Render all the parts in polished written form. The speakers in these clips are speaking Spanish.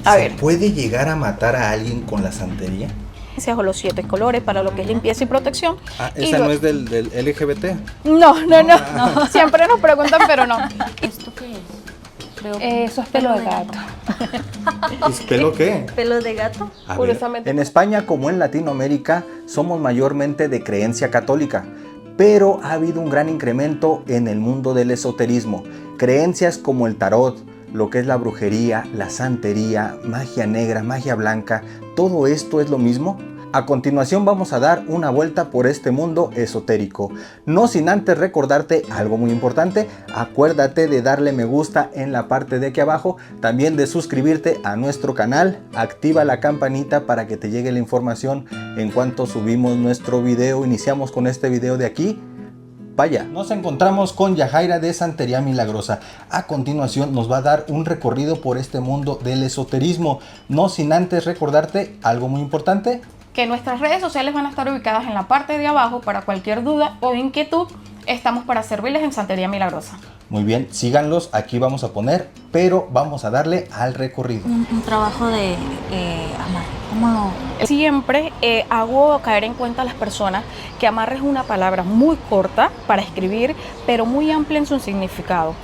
A ¿Se ver. puede llegar a matar a alguien con la santería? O los 7 colores para lo que es limpieza y protección. Ah, Y esa no es del LGBT. No. Siempre nos preguntan, pero no. ¿Esto qué es? Creo que Eso es pelo de gato. ¿Es pelo qué? ¿Pelo de gato? A ver, Curiosamente. en España, como en Latinoamérica, somos mayormente de creencia católica, pero ha habido un gran incremento en el mundo del esoterismo. Creencias como el tarot, lo que es la brujería, la santería, magia negra, magia blanca, ¿todo esto es lo mismo? A continuación vamos a dar una vuelta por este mundo esotérico. No sin antes recordarte algo muy importante, acuérdate de darle me gusta en la parte de aquí abajo, también de suscribirte a nuestro canal, activa la campanita para que te llegue la información en cuanto subimos nuestro video. Iniciamos con este video de aquí. Vaya, nos encontramos con Yajaira de Santería Milagrosa. A continuación nos va a dar un recorrido por este mundo del esoterismo. No sin antes recordarte algo muy importante. Que nuestras redes sociales van a estar ubicadas en la parte de abajo para cualquier duda o inquietud. Estamos para servirles en Santería Milagrosa. Muy bien, síganlos, aquí vamos a poner, pero vamos a darle al recorrido. Un trabajo de amar. ¿Cómo lo...? Siempre hago caer en cuenta a las personas que amarre es una palabra muy corta para escribir, pero muy amplia en su significado.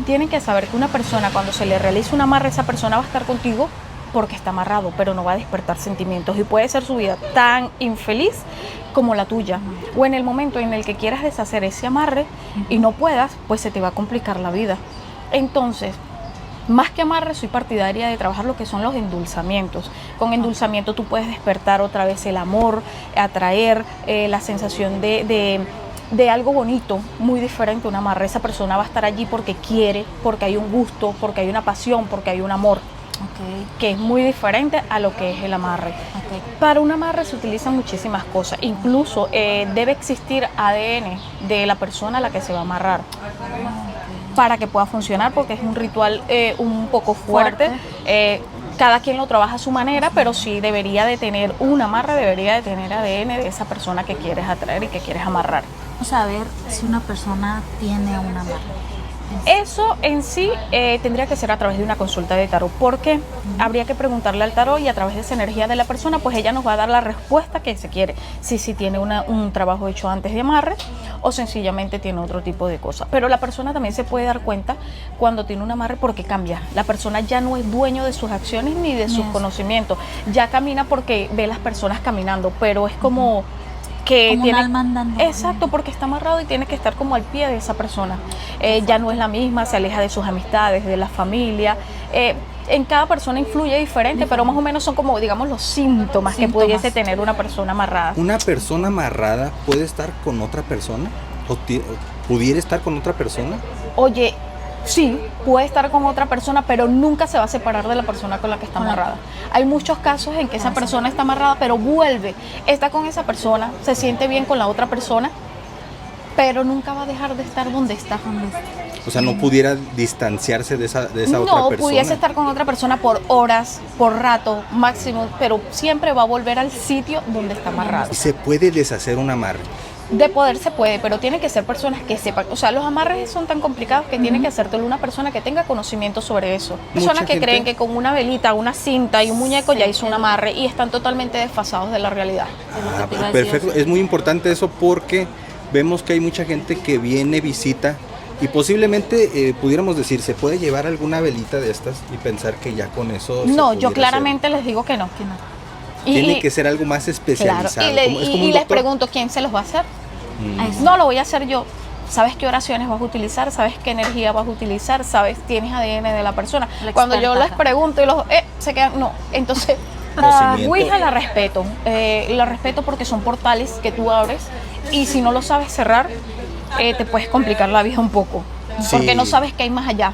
Tienen que saber que una persona, cuando se le realiza un amarre, esa persona va a estar contigo porque está amarrado, pero no va a despertar sentimientos, y puede ser su vida tan infeliz como la tuya, o en el momento en el que quieras deshacer ese amarre y no puedas, pues se te va a complicar la vida. Entonces, más que amarre, soy partidaria de trabajar lo que son los endulzamientos. Con endulzamiento tú puedes despertar otra vez el amor, atraer la sensación de algo bonito, muy diferente a un amarre. Esa persona va a estar allí porque quiere, porque hay un gusto, porque hay una pasión, porque hay un amor. Que es muy diferente a lo que es el amarre. Para un amarre se utilizan muchísimas cosas, incluso debe existir ADN de la persona a la que se va a amarrar para que pueda funcionar, porque es un ritual un poco fuerte. Cada quien lo trabaja a su manera, pero sí debería de tener un amarre, debería de tener ADN de esa persona que quieres atraer y que quieres amarrar. Vamos a ver si una persona tiene un amarre. Eso en sí tendría que ser a través de una consulta de tarot, porque habría que preguntarle al tarot, y a través de esa energía de la persona, pues ella nos va a dar la respuesta que se quiere, si tiene un trabajo hecho antes de amarre o sencillamente tiene otro tipo de cosas. Pero la persona también se puede dar cuenta cuando tiene un amarre, porque cambia. La persona ya no es dueño de sus acciones ni de sus conocimientos, ya camina porque ve las personas caminando, pero es como... que como tiene, un alma andando. exacto, porque está amarrado y tiene que estar como al pie de esa persona. Ya no es la misma, se aleja de sus amistades, de la familia. En cada persona influye diferente, pero más o menos son como, digamos, los síntomas que pudiese tener una persona amarrada. ¿Una persona amarrada puede estar con otra persona? ¿O pudiera estar con otra persona? Oye, sí, puede estar con otra persona, pero nunca se va a separar de la persona con la que está amarrada. Hay muchos casos en que esa persona está amarrada, pero vuelve, está con esa persona, se siente bien con la otra persona, pero nunca va a dejar de estar donde está. O sea, no pudiera distanciarse de esa otra persona. No, pudiese estar con otra persona por horas, por rato, máximo, pero siempre va a volver al sitio donde está amarrado. ¿Y se puede deshacer un amarre? De poder se puede, pero tiene que ser personas que sepan. O sea, los amarres son tan complicados que tiene que hacértelo una persona que tenga conocimiento sobre eso. Personas que creen que con una velita, una cinta y un muñeco ya hizo un amarre, y están totalmente desfasados de la realidad. Perfecto, es muy importante eso, porque vemos que hay mucha gente que viene, visita, y posiblemente pudiéramos decir, ¿se puede llevar alguna velita de estas y pensar que ya con eso No, se yo pudiera claramente les digo que no. Tiene que ser algo más especializado. Claro, es como un les doctor. pregunto, ¿quién se los va a hacer? No, lo voy a hacer yo. ¿Sabes qué oraciones vas a utilizar? ¿Sabes qué energía vas a utilizar? ¿Sabes? ¿Tienes ADN de la persona? Cuando yo les pregunto y los se quedan, no. Entonces, la Ouija la respeto. La respeto porque son portales que tú abres, y si no lo sabes cerrar, te puedes complicar la vida un poco. Sí. Porque no sabes qué hay más allá.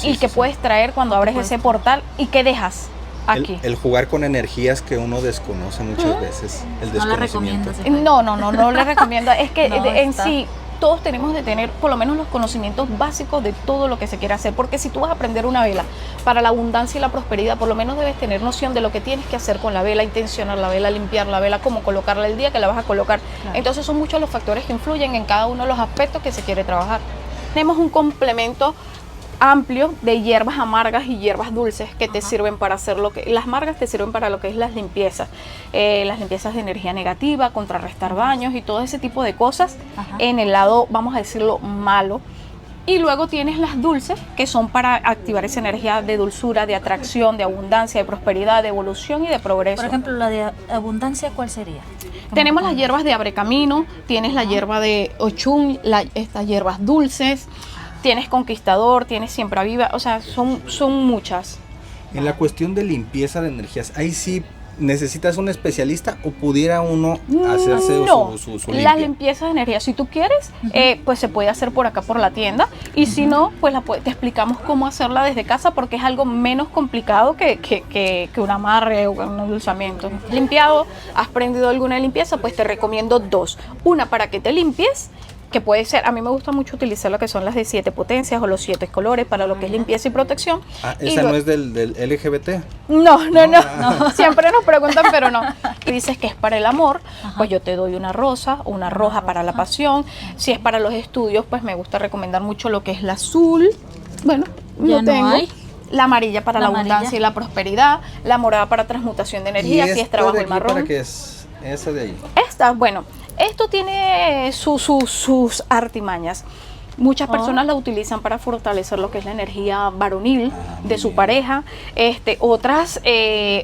Y qué puedes traer cuando abres ese portal, y qué dejas aquí. El jugar con energías que uno desconoce muchas veces, el desconocimiento. No le recomiendo. Es que en sí todos tenemos de tener por lo menos los conocimientos básicos de todo lo que se quiere hacer, porque si tú vas a aprender una vela para la abundancia y la prosperidad, por lo menos debes tener noción de lo que tienes que hacer con la vela, intencionar la vela, limpiar la vela, cómo colocarla el día que la vas a colocar. Claro. Entonces son muchos los factores que influyen en cada uno de los aspectos que se quiere trabajar. Tenemos un complemento amplio de hierbas amargas y hierbas dulces que te sirven para hacer las amargas te sirven para lo que es las limpiezas de energía negativa, contrarrestar daños y todo ese tipo de cosas en el lado, vamos a decirlo, malo. Y luego tienes las dulces, que son para activar esa energía de dulzura, de atracción, de abundancia, de prosperidad, de evolución y de progreso. Por ejemplo, la de abundancia, ¿cuál sería? Tenemos las hierbas de abrecamino, tienes la hierba de ochum, estas hierbas dulces, tienes conquistador, tienes siembra viva, o sea, son muchas. En la cuestión de limpieza de energías, ahí sí necesitas un especialista o pudiera uno hacerse su limpia. Las limpiezas de energía, si tú quieres, pues se puede hacer por acá por la tienda y si no, pues te explicamos cómo hacerla desde casa porque es algo menos complicado que un amarre o un endulzamiento. Limpiado, has aprendido alguna limpieza, pues te recomiendo 2. Una para que te limpies, que puede ser, a mí me gusta mucho utilizar lo que son las de 7 potencias o los 7 colores para lo que es limpieza y protección. ¿Esa no es del LGBT? No, siempre nos preguntan, pero no. Y dices que es para el amor, pues yo te doy una rosa o una roja para la pasión. Si es para los estudios, pues me gusta recomendar mucho lo que es la azul. Bueno, ya no hay. La amarilla para la abundancia y la prosperidad, la morada para transmutación de energía, si es trabajo el marrón. ¿Para qué es esa de ahí? Esta, bueno, esto tiene sus artimañas. Muchas personas la utilizan para fortalecer lo que es la energía varonil de su pareja. Otras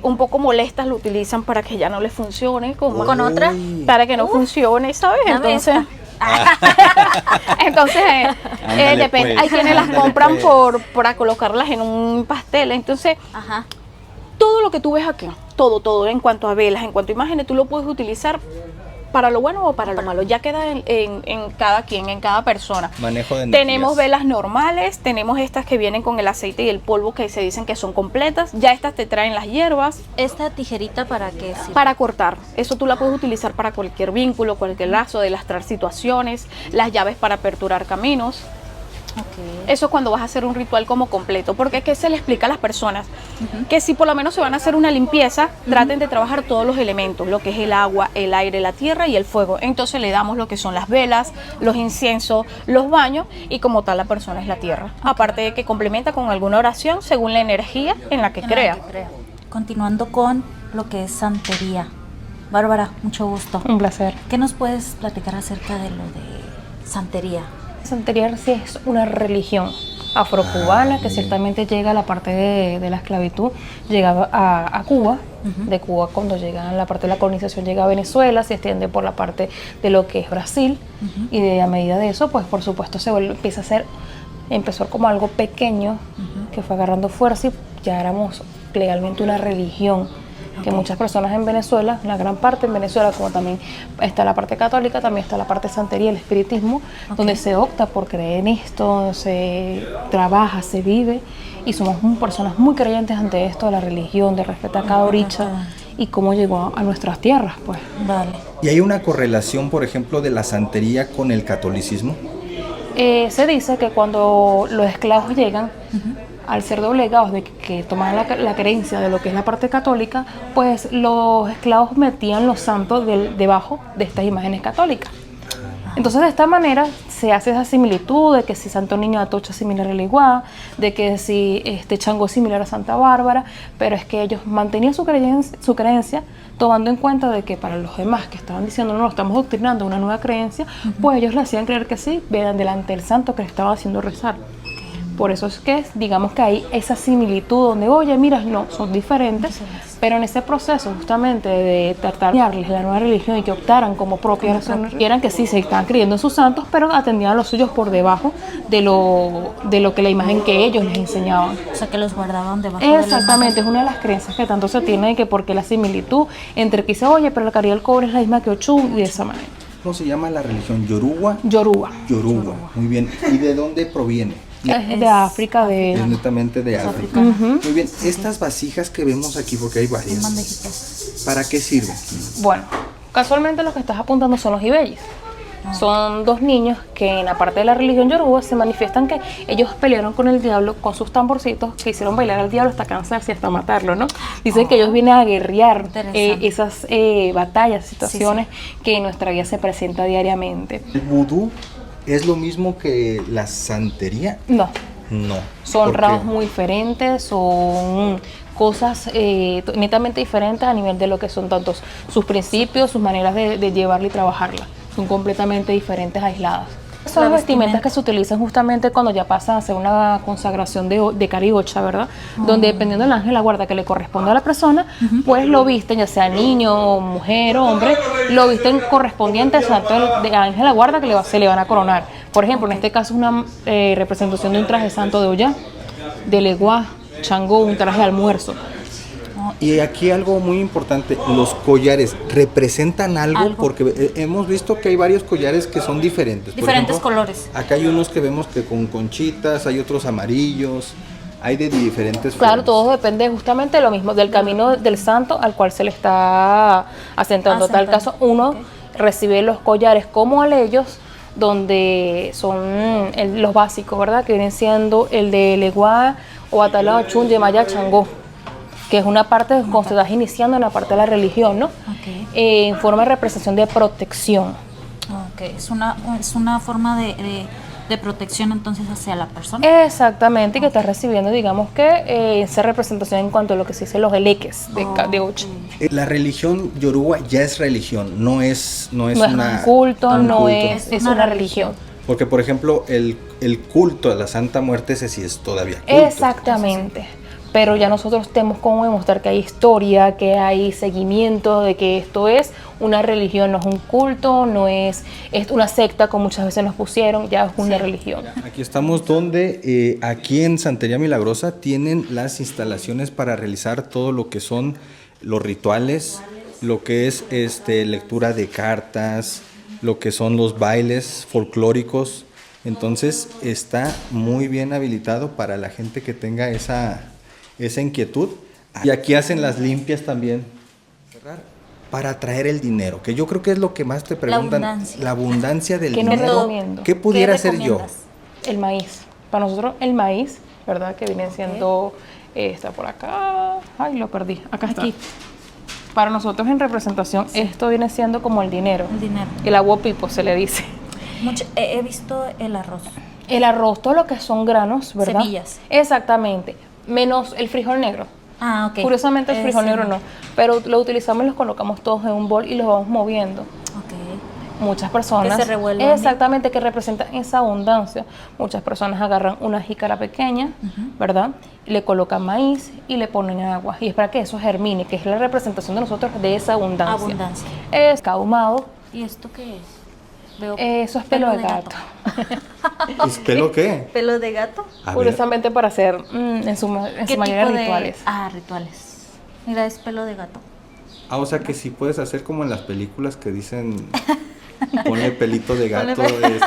un poco molestas lo utilizan para que ya no les funcione. Con otras para que no funcione, ¿sabes? Entonces, depende. Pues. Hay quienes las compran para colocarlas en un pastel. Entonces, todo lo que tú ves aquí, todo en cuanto a velas, en cuanto a imágenes, tú lo puedes utilizar para lo bueno o para lo malo, ya queda en cada quien, en cada persona. Manejo de energías. Tenemos velas normales, tenemos estas que vienen con el aceite y el polvo que se dicen que son completas, ya estas te traen las hierbas. ¿Esta tijerita para qué sirve? Para cortar, eso tú la puedes utilizar para cualquier vínculo, cualquier lazo, de lastrar situaciones, las llaves para aperturar caminos. Eso cuando vas a hacer un ritual como completo, porque es que se le explica a las personas que si por lo menos se van a hacer una limpieza, traten de trabajar todos los elementos, lo que es el agua, el aire, la tierra y el fuego. Entonces le damos lo que son las velas, los inciensos, los baños y como tal la persona es la tierra. Aparte de que complementa con alguna oración según la energía en la que crea. Continuando con lo que es santería. Bárbara, mucho gusto. Un placer. ¿Qué nos puedes platicar acerca de lo de santería? Santería sí es una religión afrocubana que ciertamente llega a la parte de la esclavitud, llega a Cuba, de Cuba cuando llega a la parte de la colonización llega a Venezuela, se extiende por la parte de lo que es Brasil y a medida de eso, pues por supuesto empezó como algo pequeño que fue agarrando fuerza y ya éramos legalmente una religión. Que muchas personas en Venezuela, una gran parte en Venezuela, como también está la parte católica, también está la parte de santería, el espiritismo, donde se opta por creer en esto, se trabaja, se vive, y somos personas muy creyentes ante esto, de la religión, de respetar cada oricha y cómo llegó a nuestras tierras, pues. Vale. ¿Y hay una correlación, por ejemplo, de la santería con el catolicismo? Se dice que cuando los esclavos llegan, al ser doblegados de que tomaban la creencia de lo que es la parte católica, pues los esclavos metían los santos debajo de estas imágenes católicas. Entonces de esta manera se hace esa similitud de que si Santo Niño de Atocha es similar a la Iguá, de que si Chango es similar a Santa Bárbara, pero es que ellos mantenían su creencia tomando en cuenta de que para los demás que estaban diciendo no, estamos doctrinando una nueva creencia, pues ellos le hacían creer que sí, vean delante del santo que le estaba haciendo rezar. Por eso es que digamos que hay esa similitud donde, oye, mira, no, son diferentes, pero en ese proceso justamente de tratar de darles la nueva religión y que optaran como propia, eran que sí, se estaban creyendo en sus santos, pero atendían a los suyos por debajo de lo que la imagen que ellos les enseñaban. O sea, que los guardaban debajo. Exactamente, es una de las creencias que tanto se tiene de que porque la similitud entre que dice, oye, pero la caridad del cobre es la misma que Ochum, y de esa manera. ¿Cómo se llama la religión? ¿Yoruba? Yoruba. Yoruba, muy bien. ¿Y de dónde proviene? Es de África, Es netamente de África. Muy bien, estas vasijas que vemos aquí, porque hay varias, ¿para qué sirven? Bueno, casualmente lo que estás apuntando son los ibellis. Son dos niños que en la parte de la religión yoruba se manifiestan que ellos pelearon con el diablo con sus tamborcitos, que hicieron bailar al diablo hasta cansarse y hasta matarlo, ¿no? Dicen que ellos vienen a guerrear esas batallas, situaciones que en nuestra vida se presenta diariamente. ¿El vudú es lo mismo que la santería? No, No. Son ¿Por qué? ramas muy diferentes, son cosas netamente diferentes a nivel de lo que son tantos sus principios, sus maneras de llevarla y trabajarla. Son completamente diferentes, aisladas. Son La las vestimentas vestimenta. que se utilizan justamente cuando ya pasa a hacer una consagración de carigocha, ¿verdad? Donde dependiendo del ángel de la guarda que le corresponde a la persona, pues lo visten, ya sea niño, mujer o hombre, lo visten correspondiente al santo de ángel de la guarda que se le van a coronar. Por ejemplo, en este caso es una representación de un traje santo de Ollá, de Leguá, Changó, un traje de almuerzo. Y aquí algo muy importante, los collares representan algo, porque hemos visto que hay varios collares que son diferentes. Por Diferentes ejemplo, colores. acá hay unos que vemos que con conchitas, hay otros amarillos, hay de diferentes Claro, formas. todo depende justamente de lo mismo, del camino del santo al cual se le está asentando. Tal caso, uno recibe los collares como aleyos, donde son los básicos, ¿verdad? Que vienen siendo el de Leguá, o Atalá, Ochun, Yemaya, Changó, que es una parte cuando te estás iniciando en la parte de la religión, ¿no? Ok. En forma de representación de protección. Ok, es una forma de protección entonces hacia la persona. Exactamente, y que estás recibiendo, digamos que esa representación en cuanto a lo que se dice los eleques de Ocho. La religión yoruba ya es religión, no es No es una, un culto, un no culto. es una religión. Porque, por ejemplo, el culto a la Santa Muerte, ese sí es todavía culto. Exactamente. Pero ya nosotros tenemos como demostrar que hay historia, que hay seguimiento, de que esto es una religión, no es un culto, no es una secta como muchas veces nos pusieron, ya es una religión. Aquí estamos donde aquí en Santería Milagrosa tienen las instalaciones para realizar todo lo que son los rituales, lo que es lectura de cartas, lo que son los bailes folclóricos. Entonces está muy bien habilitado para la gente que tenga esa inquietud. Y aquí hacen las limpias también para atraer el dinero, que yo creo que es lo que más te preguntan, la abundancia del ¿Qué no dinero. recomiendo? ¿Qué pudiera hacer yo? recomiendas? El maíz. Para nosotros el maíz, ¿verdad? Que viene siendo, está por acá, ay, lo perdí, acá está. Aquí. Para nosotros en representación esto viene siendo como el dinero. El dinero. El agua pipo se le dice. He visto el arroz. El arroz, todo lo que son granos, ¿verdad? Semillas. Exactamente. Menos el frijol negro. Ah, ok. Curiosamente el frijol Sí. negro no. Pero lo utilizamos y los colocamos todos en un bol y los vamos moviendo. Ok. Muchas personas. Que se revuelvan. Exactamente, que representan esa abundancia. Muchas personas agarran una jícara pequeña, ¿verdad? Y le colocan maíz y le ponen agua. Y es para que eso germine, que es la representación de nosotros de esa abundancia. Abundancia. Es ahumado. ¿Y esto qué es? Veo Eso es pelo de gato. ¿Es pelo qué? ¿Pelo de gato? A ver. Curiosamente para hacer en su mayoría rituales. Ah, rituales. Mira, es pelo de gato. O sea que sí puedes hacer como en las películas que dicen ponle pelito de gato, Ponle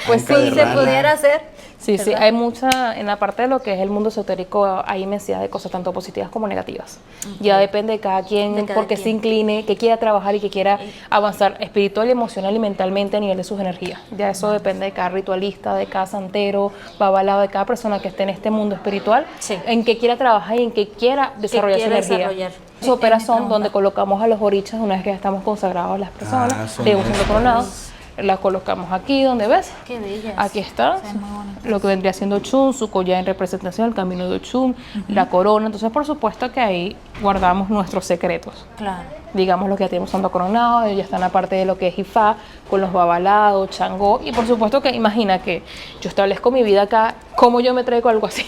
Pues anca sí, de Se rana. pudiera hacer. Sí, sí, ¿verdad? hay mucha, en la parte de lo que es el mundo esotérico, hay inmensidad de cosas, tanto positivas como negativas. Ya depende de cada quien, De cada porque quien. se incline, que quiera trabajar y que quiera avanzar espiritual, emocional y mentalmente a nivel de sus energías. Ya eso depende de cada ritualista, de cada santero, babalao, de cada persona que esté en este mundo espiritual, Sí. en que quiera trabajar y en que quiera desarrollar su quiera energía. desarrollar. Las óperas son Entiendo. donde colocamos a los orichas una vez que ya estamos consagrados las personas, son debemos siendo estas. coronados. Las colocamos aquí, donde ves. Qué bellas. Aquí está, Se ven muy bonitas. lo que vendría siendo Ochun, su collar en representación, el camino de Ochun, la corona. Entonces, por supuesto que ahí guardamos nuestros secretos. Claro. Digamos lo que ya tenemos Santo Coronado, ya están aparte de lo que es Ifá, con los babalados, Changó. Y por supuesto que imagina que yo establezco mi vida acá, ¿cómo yo me traigo algo así?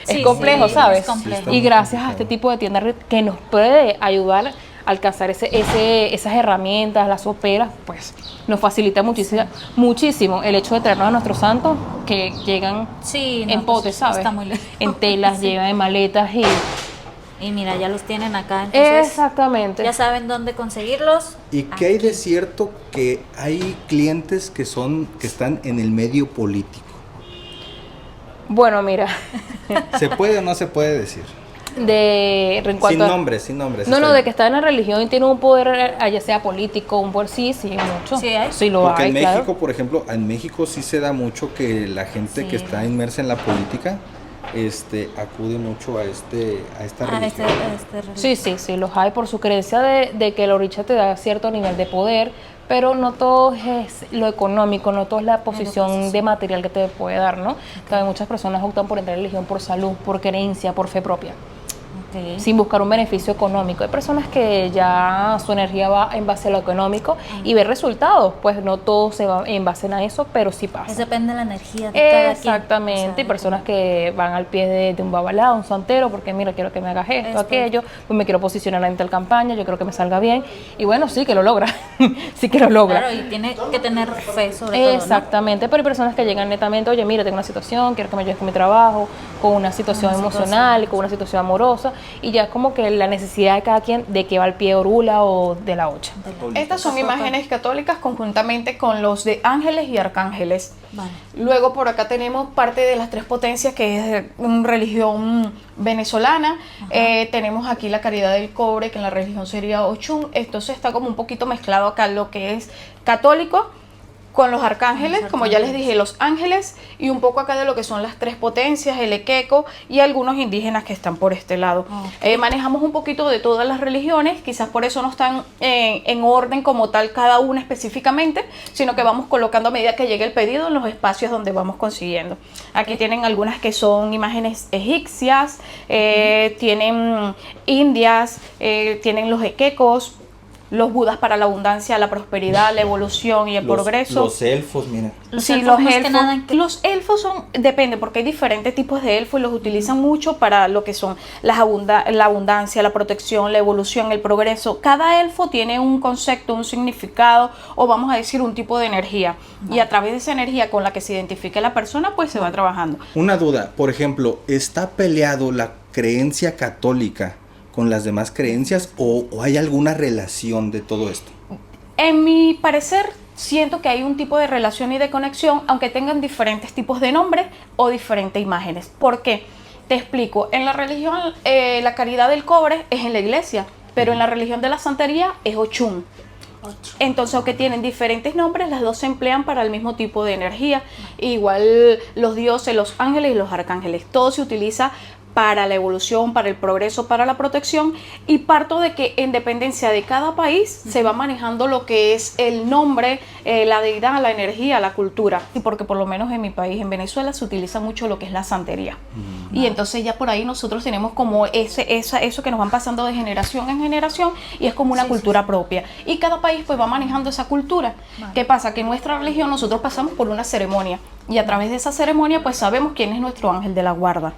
Sí, Es complejo, sí, ¿sabes? es complejo. Sí, Y gracias a este tipo de tiendas que nos puede ayudar a alcanzar esas herramientas, las soperas, pues nos facilita muchísimo el hecho de traernos a nuestros santos que llegan Sí, no, en pues, potes, ¿sabes? está muy lejos. En telas, Sí. llegan en maletas Y mira, ya los tienen acá, entonces Exactamente. ya saben dónde conseguirlos. ¿Y qué hay de cierto que hay clientes que están en el medio político? Bueno, mira, ¿Se puede o no se puede decir? en cuanto Sin a- nombres. No, está no, de bien. que está en la religión y tiene un poder, ya sea político, un poder, sí, mucho. Sí hay. Sí lo Porque hay, en claro. México, por ejemplo, en México sí se da mucho que la gente Sí. que está inmersa en la política acude mucho a esta A religión. Sí, los hay por su creencia de que el oricha te da cierto nivel de poder, pero no todo es lo económico, no todo es la posición de material que te puede dar, ¿no? También muchas personas optan por entrar en religión por salud, por creencia, por fe propia, Ok. sin buscar un beneficio económico. Hay personas que ya su energía va en base a lo económico y ver resultados, pues no todo se va en base a eso, pero sí pasa. Depende de la energía de cada quien. Exactamente, O sea, y personas que van al pie de un babalá, un santero, porque mira, quiero que me hagas esto, aquello, pues me quiero posicionar en tal campaña, yo creo que me salga bien, y bueno, sí que lo logra, sí que lo logra. Claro, y tiene que tener fe sobre todo, ¿no? Exactamente, pero hay personas que llegan netamente, oye, mira, tengo una situación, quiero que me ayudes con mi trabajo, con una situación emocional, con una situación amorosa, y ya es como que la necesidad de cada quien de que va al pie orula o de la ocha. Estas son imágenes católicas conjuntamente con los de ángeles y arcángeles. Vale. Luego por acá tenemos parte de las tres potencias, que es de religión venezolana. Tenemos aquí la caridad del cobre, que en la religión sería Ochun. Entonces está como un poquito mezclado acá lo que es católico con los arcángeles, como ya les dije, los ángeles, y un poco acá de lo que son las tres potencias, el equeco y algunos indígenas que están por este lado. Manejamos un poquito de todas las religiones, quizás por eso no están en orden como tal cada una específicamente, sino que vamos colocando a medida que llegue el pedido en los espacios donde vamos consiguiendo. Aquí tienen algunas que son imágenes egipcias, tienen indias, tienen los equecos, los budas para la abundancia, la prosperidad, la evolución y el progreso. Los elfos, mira. Sí, los elfos son, depende, porque hay diferentes tipos de elfos y los utilizan mucho para lo que son la abundancia, la protección, la evolución, el progreso. Cada elfo tiene un concepto, un significado, o vamos a decir un tipo de energía. Y a través de esa energía con la que se identifique la persona, pues se va trabajando. Una duda, por ejemplo, ¿está peleado la creencia católica con las demás creencias o hay alguna relación de todo esto? En mi parecer, siento que hay un tipo de relación y de conexión, aunque tengan diferentes tipos de nombres o diferentes imágenes. ¿Por qué? Te explico. En la religión, la caridad del cobre es en la iglesia, pero en la religión de la santería es Ochun. Entonces, aunque tienen diferentes nombres, las dos se emplean para el mismo tipo de energía. Igual los dioses, los ángeles y los arcángeles. Todo se utiliza para la evolución, para el progreso, para la protección, y parto de que en dependencia de cada país se va manejando lo que es el nombre, la deidad, la energía, la cultura. Y porque por lo menos en mi país, en Venezuela, se utiliza mucho lo que es la santería. Y entonces ya por ahí nosotros tenemos como eso que nos van pasando de generación en generación, y es como una cultura propia. Y cada país pues va manejando esa cultura. ¿Qué pasa? Que en nuestra religión nosotros pasamos por una ceremonia, y a través de esa ceremonia pues sabemos quién es nuestro ángel de la guarda.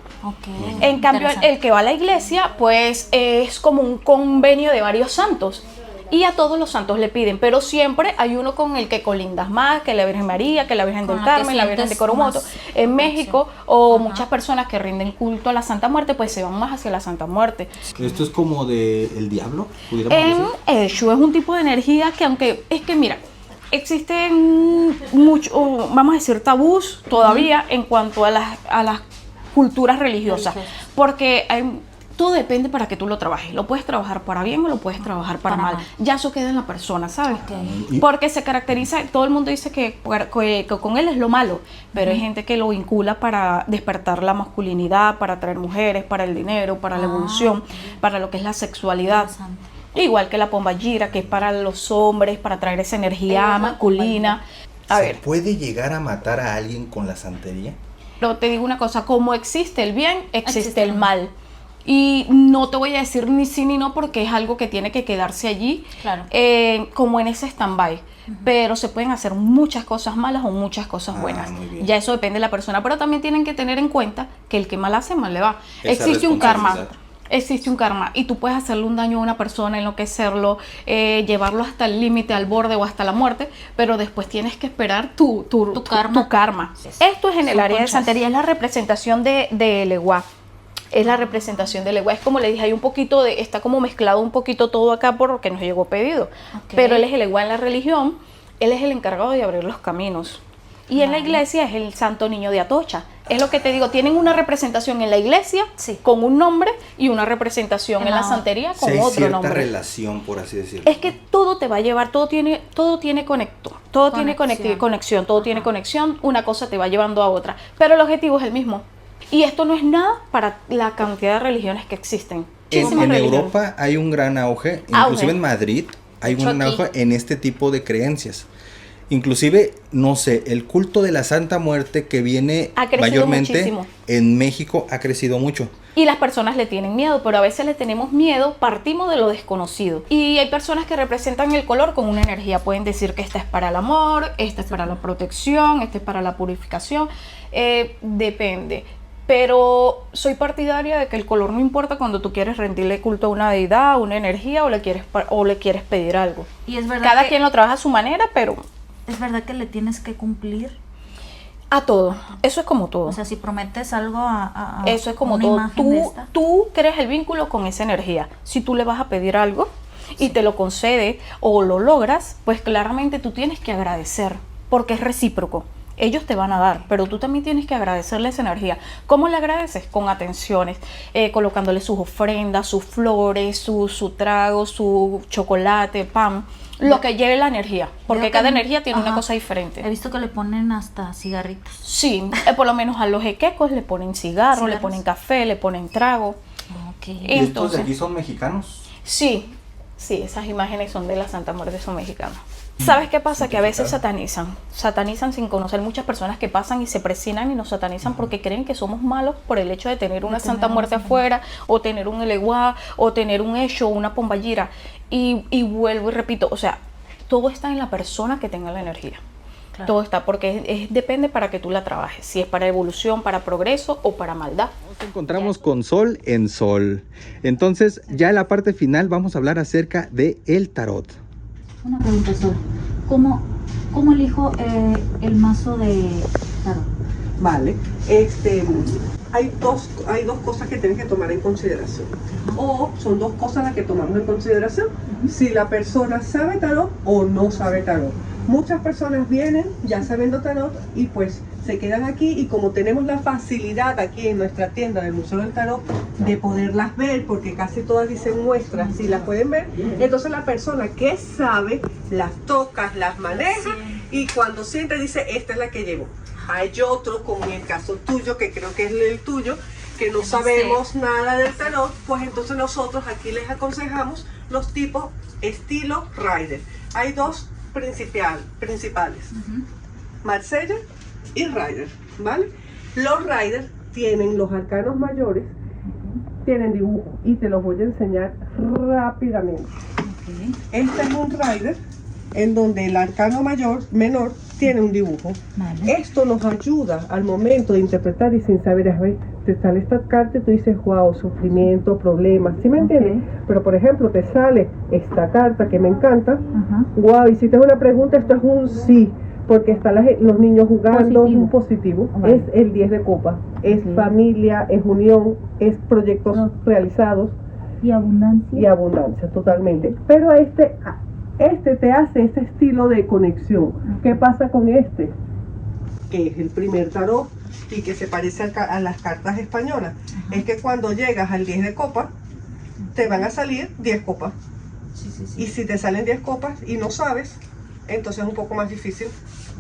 En cambio, el que va a la iglesia, pues es como un convenio de varios santos. Y a todos los santos le piden, pero siempre hay uno con el que colindas más, que la Virgen María, que la Virgen del Carmen, la Virgen de Coromoto. En México, o muchas personas que rinden culto a la Santa Muerte, pues se van más hacia la Santa Muerte. ¿Esto es como del diablo? ¿Pudiéramos decir? Eshu es un tipo de energía que, aunque es que mira, existen muchos, vamos a decir, tabús todavía en cuanto a las culturas religiosas, porque todo depende para que tú lo trabajes. Lo puedes trabajar para bien o lo puedes trabajar para mal. Ya eso queda en la persona, ¿sabes? Porque se caracteriza, todo el mundo dice que con él es lo malo, pero hay gente que lo vincula para despertar la masculinidad, para atraer mujeres, para el dinero, para la evolución, para lo que es la sexualidad. Igual que la pombayira, que es para los hombres, para traer esa energía masculina. ¿Se puede llegar a matar a alguien con la santería? Pero te digo una cosa, como existe el bien, existe el mal. Y no te voy a decir ni sí ni no, porque es algo que tiene que quedarse allí, como en ese stand-by. Pero se pueden hacer muchas cosas malas o muchas cosas buenas. Ya eso depende de la persona. Pero también tienen que tener en cuenta que el que mal hace, mal le va. Existe un karma. Existe un karma, y tú puedes hacerle un daño a una persona, enloquecerlo, llevarlo hasta el límite, al borde o hasta la muerte, pero después tienes que esperar tu karma. Esto es en el área de santería, es la representación de Leguá. Es la representación de Leguá. Es como le dije, hay un poquito está como mezclado un poquito todo acá porque nos llegó pedido. Pero él es el Leguá en la religión, él es el encargado de abrir los caminos. Y en la iglesia es el Santo Niño de Atocha. Es lo que te digo, tienen una representación en la iglesia con un nombre y una representación en la santería con otro nombre. Cierta relación, por así decirlo. Es que todo te va a llevar, todo tiene conexión, una cosa te va llevando a otra, pero el objetivo es el mismo. Y esto no es nada para la cantidad de religiones que existen. Muchísimas En religiones. Europa hay un gran auge, inclusive en Madrid hay De hecho, un aquí. auge en este tipo de creencias. Inclusive, no sé, el culto de la Santa Muerte que viene Ha crecido mayormente muchísimo. en México ha crecido mucho. Y las personas le tienen miedo, pero a veces le tenemos miedo, partimos de lo desconocido. Y hay personas que representan el color con una energía. Pueden decir que esta es para el amor, esta es para la protección, esta es para la purificación. Depende. Pero soy partidaria de que el color no importa cuando tú quieres rendirle culto a una deidad, a una energía o le quieres pedir algo. Y es verdad Cada que, quien lo trabaja a su manera, pero es verdad que le tienes que cumplir. a todo. Eso es como todo. O sea, si prometes algo a Eso es como una todo. imagen de esta. Tú creas el vínculo con esa energía. Si tú le vas a pedir algo y te lo concede o lo logras, pues claramente tú tienes que agradecer porque es recíproco. Ellos te van a dar, pero tú también tienes que agradecerle esa energía. ¿Cómo le agradeces? Con atenciones, colocándole sus ofrendas, sus flores, su trago, su chocolate, pan, lo que lleve la energía, porque Veo que- cada energía tiene una ajá. cosa diferente. He visto que le ponen hasta cigarritos. Sí, por lo menos a los jequecos le ponen cigarro, le Cigarros. ponen café, le ponen trago. Ok. ¿Y estos de Entonces, aquí son mexicanos? sí, esas imágenes son de la Santa Muerte, son mexicanas. ¿Sabes qué pasa? Que a veces satanizan sin conocer. Muchas personas que pasan y se presinan y nos satanizan porque creen que somos malos por el hecho de tener una Santa Muerte afuera, o tener un eleguá, o tener un hecho, una pombayira. Y vuelvo y repito, o sea, todo está en la persona que tenga la energía. Claro. Todo está, porque depende para que tú la trabajes, si es para evolución, para progreso o para maldad. Nos encontramos con Sol en Sol. Entonces, ya en la parte final vamos a hablar acerca de el tarot. Una pregunta solo. ¿Cómo elijo el mazo de tarot? Vale, hay dos cosas que tienes que tomar en consideración. O son dos cosas las que tomamos en consideración. Si la persona sabe tarot o no sabe tarot. Muchas personas vienen ya sabiendo tarot y pues se quedan aquí, y como tenemos la facilidad aquí en nuestra tienda del Museo del Tarot de poderlas ver, porque casi todas dicen muestras, si las pueden ver, entonces la persona que sabe las toca, las maneja, y cuando siente dice, esta es la que llevo. Hay otro, como en el caso tuyo, que creo que es el tuyo, que no sabemos nada del tarot, pues entonces nosotros aquí les aconsejamos los tipos estilo Rider. Hay dos principales, Marsella y Rider, ¿vale? Los Rider tienen los arcanos mayores, tienen dibujo, y te los voy a enseñar rápidamente. Este es un Rider en donde el arcano menor tiene un dibujo. Vale. Esto nos ayuda al momento de interpretar, y sin saber, a ver, te sale esta carta y tú dices, wow, sufrimiento, problemas, ¿sí me entiendes? Pero por ejemplo, te sale esta carta que me encanta, Ajá. wow, hiciste una pregunta, esto es un sí, porque están los niños jugando, Positivo. un positivo, Vale. es el 10 de copa, es Ok. familia, es unión, es proyectos realizados Y abundancia. y abundancia, totalmente. Pero este te hace ese estilo de conexión. ¿Qué pasa con este? Que es el primer tarot y que se parece a las cartas españolas. Es que cuando llegas al 10 de copas, te van a salir 10 copas. Y si te salen 10 copas y no sabes, entonces es un poco más difícil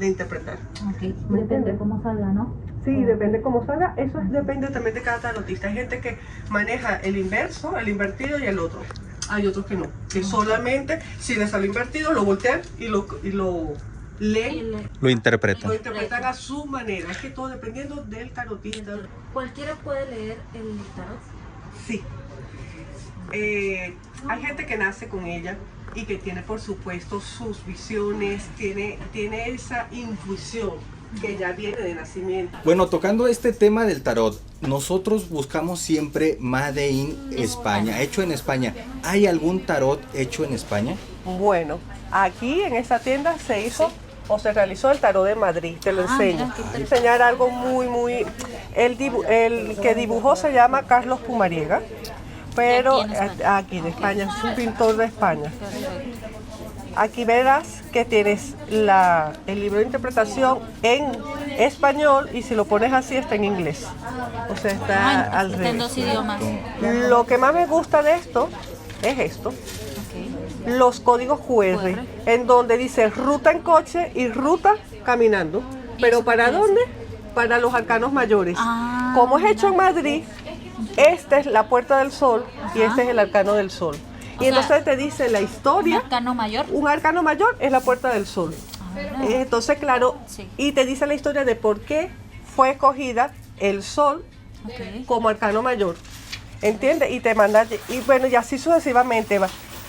de interpretar. Ok. ¿Me Depende entiendes? cómo salga, ¿no? Sí, depende cómo salga. Eso depende también de cada tarotista. Hay gente que maneja el inverso, el invertido y el otro. Hay otros que no, que solamente si le sale invertido lo voltean y lo leen, Lo interpreto. lo interpretan a su manera. Es que todo dependiendo del tarotista. ¿Cualquiera puede leer el tarot? Sí. Hay gente que nace con ella y que tiene, por supuesto, sus visiones, tiene esa intuición que ya viene de nacimiento. Bueno, tocando este tema del tarot, nosotros buscamos siempre Made in España, hecho en España. ¿Hay algún tarot hecho en España? Bueno, aquí en esta tienda se hizo o se realizó el tarot de Madrid, te lo enseño. mira, qué interesante. Enseñar algo muy... El que dibujó se llama Carlos Pumariega, pero aquí en España, es un pintor de España. Aquí verás que tienes el libro de interpretación en español, y si lo pones así está en inglés. O sea, está al Está en revés. dos idiomas. Lo que más me gusta de esto es esto. Ok. Los códigos QR, en donde dice ruta en coche y ruta caminando. ¿Pero eso para qué quiere dónde? Para los arcanos mayores. Ah, Como es hecho en Madrid, esta es la Puerta del Sol y este es el Arcano del Sol. O Y sea, entonces te dice la Un historia. arcano mayor. Un arcano mayor es la Puerta del Sol. Entonces, claro, Sí. y te dice la historia de por qué fue escogida el Sol Ok. como arcano mayor. ¿Entiendes? Y te manda, y bueno, y así sucesivamente va.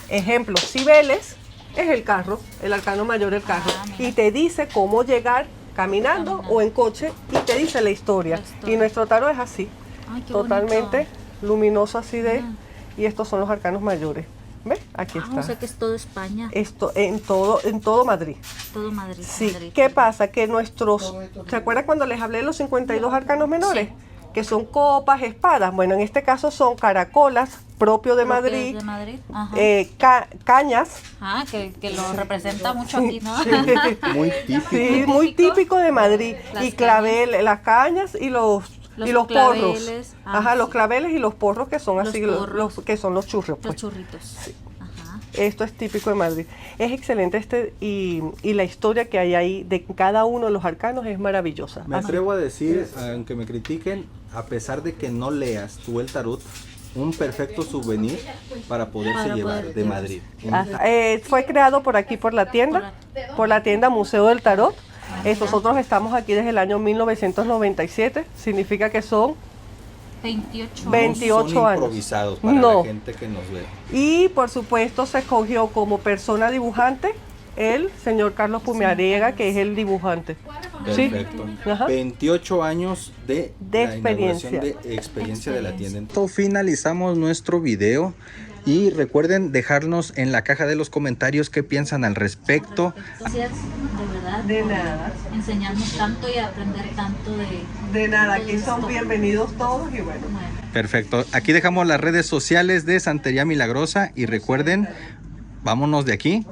Ejemplo, Cibeles es el carro, el arcano mayor el carro. Mira. Y te dice cómo llegar caminando o en coche y te dice la historia. La historia. Y nuestro tarot es así, Ay, qué totalmente bonito. luminoso así de, y estos son los arcanos mayores. ¿Ves? Aquí Ah, está. o sea que es todo España, Esto en todo Madrid. todo Madrid. Sí, Madrid. ¿qué pasa? Que nuestros, ¿se acuerdan cuando les hablé de los 52 arcanos menores? Sí. Que son copas, espadas. Bueno, en este caso son caracolas, propio de Creo que Madrid, es de Madrid. Ajá. Cañas, Ah, que lo representa mucho aquí, ¿no? Muy típico. sí, muy típico de Madrid, Las y clavel, las cañas y los porros. claveles. Ajá, Ah, los sí. claveles y los porros que son Los así, porros. que son los churros. Los Pues. churritos. Ajá. Esto es típico de Madrid. Es excelente y la historia que hay ahí de cada uno de los arcanos es maravillosa. Me atrevo a decir, aunque me critiquen, a pesar de que no leas tú el tarot, un perfecto souvenir para poderse Para llevar poder de llevar. Madrid. Ajá. Fue creado por aquí, por la tienda Museo del Tarot. Nosotros estamos aquí desde el año 1997, significa que son 28. 28 son años. improvisados para No. la gente que nos ve. Y por supuesto se escogió como persona dibujante el señor Carlos Pumiarega, que es el dibujante. Sí. Perfecto. Ajá. 28 años de la experiencia. inauguración de experiencia de la tienda. Finalizamos nuestro video y recuerden dejarnos en la caja de los comentarios qué piensan al respecto. Gracias, de verdad. De por nada. Enseñarnos tanto y aprender tanto de... De nada, todo aquí son esto. bienvenidos todos y bueno. Bueno, Perfecto. Aquí dejamos las redes sociales de Santería Milagrosa y recuerden, vámonos de aquí